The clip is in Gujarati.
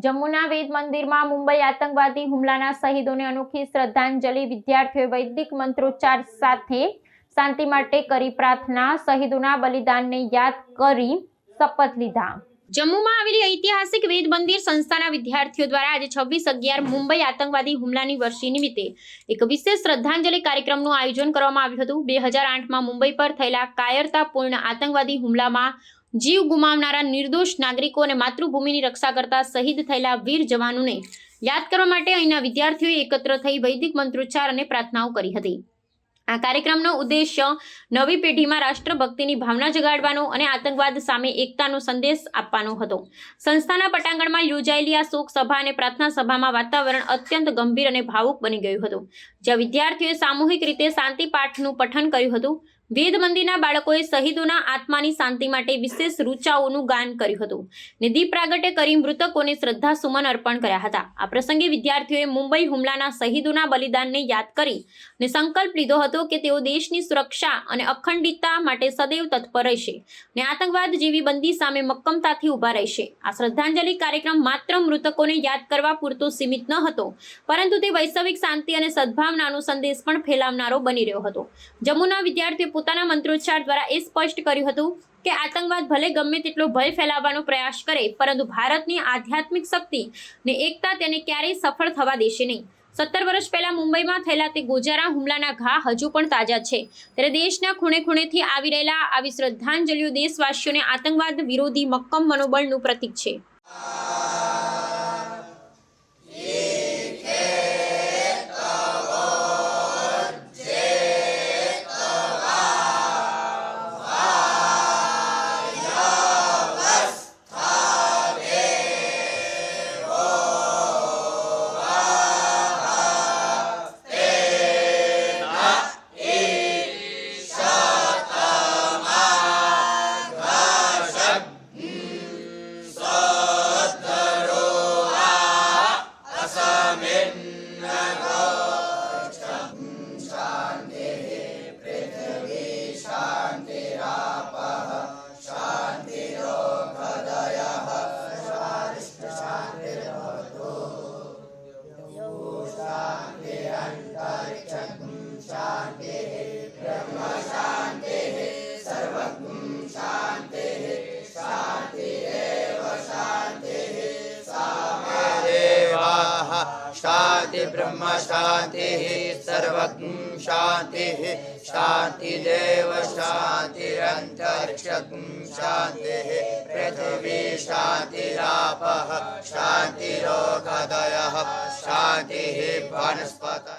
જમ્મુના વેદ મંદિરમાં મુંબઈ આતંકવાદી હુમલાના શહીદોને અનોખી શ્રદ્ધાંજલિ। વિદ્યાર્થીઓએ વૈદિક મંત્રોચ્ચાર સાથે શાંતિ માટે કરી પ્રાર્થના। શહીદોના બલિદાનને યાદ કરી શપથ લીધા। જમ્મુમાં આવેલી ઐતિહાસિક વેદ મંદિર સંસ્થાના વિદ્યાર્થીઓ દ્વારા આજે 26/11 મુંબઈ આતંકવાદી હુમલાની વર્ષી નિમિત્તે એક વિશેષ શ્રદ્ધાંજલિ કાર્યક્રમનું આયોજન કરવામાં આવ્યું હતું। 2008માં મુંબઈ પર થયેલા કાયરતાપૂર્ણ આતંકવાદી હુમલામાં જીવ ગુમાવનારા નિર્દોષ નાગરિકો અને માતૃભૂમિની રક્ષા કરતા શહીદ થયેલા વીર જવાનોને યાદ કરવા માટે અહીંના વિદ્યાર્થીઓએ એકત્ર થઈ વૈદિક મંત્રોચ્ચાર અને પ્રાર્થનાઓ કરી હતી। આ કાર્યક્રમનો ઉદ્દેશ્ય નવી પેઢીમાં રાષ્ટ્રભક્તિની ભાવના જગાડવાનો અને આતંકવાદ સામે એકતાનો સંદેશ આપવાનો હતો। સંસ્થાના પટાંગણમાં યોજાયેલી આ શોક સભા અને પ્રાર્થના સભામાં વાતાવરણ અત્યંત ગંભીર અને ભાવુક બની ગયું હતું, જ્યાં વિદ્યાર્થીઓએ સામૂહિક રીતે શાંતિ પાઠનું પઠન કર્યું હતું। વેદ મંદિરના બાળકોએ શહીદોના આત્માની શાંતિ માટે વિશેષ ઋચાઓનું ગાન કર્યું હતું અને દીપ પ્રાગટ્ય કરી મૃતકોને શ્રદ્ધાસુમન અર્પણ કર્યા હતા। આ પ્રસંગે વિદ્યાર્થીઓએ મુંબઈ હુમલાના શહીદોના બલિદાનને યાદ કરી અને સંકલ્પ લીધો હતો કે તેઓ દેશની સુરક્ષા અને અખંડિતતા માટે સદૈવ તત્પર રહેશે અને આતંકવાદ જેવી બંદી સામે મક્કમતાથી ઊભા રહેશે। આ શ્રદ્ધાંજલિ કાર્યક્રમ માત્ર મૃતકોને યાદ કરવા પૂરતો સીમિત ન હતો, પરંતુ તે વૈશ્વિક શાંતિ અને સદભાવનાનો સંદેશ પણ ફેલાવનારો બની રહ્યો હતો। જમ્મુના વિદ્યાર્થીઓ પોતાના મંત્રોચ્ચાર દ્વારા એ સ્પષ્ટ કર્યું હતું કે આતંકવાદ ભલે ગમે તેટલો ભય ફેલાવવાનો પ્રયાસ કરે, પરંતુ ભારતની આધ્યાત્મિક શક્તિ ને એકતા તેને ક્યારેય સફળ થવા દેશે નહીં। 17 વર્ષ પહેલા મુંબઈમાં થયેલા તે ગોજારા હુમલાના ઘા હજુ પણ તાજા છે, ત્યારે દેશના ખૂણે ખૂણેથી આવી રહેલા આવી શ્રદ્ધાંજલિઓ દેશવાસીઓને આતંકવાદ વિરોધી મક્કમ મનોબળનું પ્રતીક છે। शांति ब्रह्म शांति सर्वज्ञ शांति शांतिदेव शांतिरंतरिक्ष शांति पृथ्वी शांतिरापः शांतिरोगदयः शांति वनस्पतयः।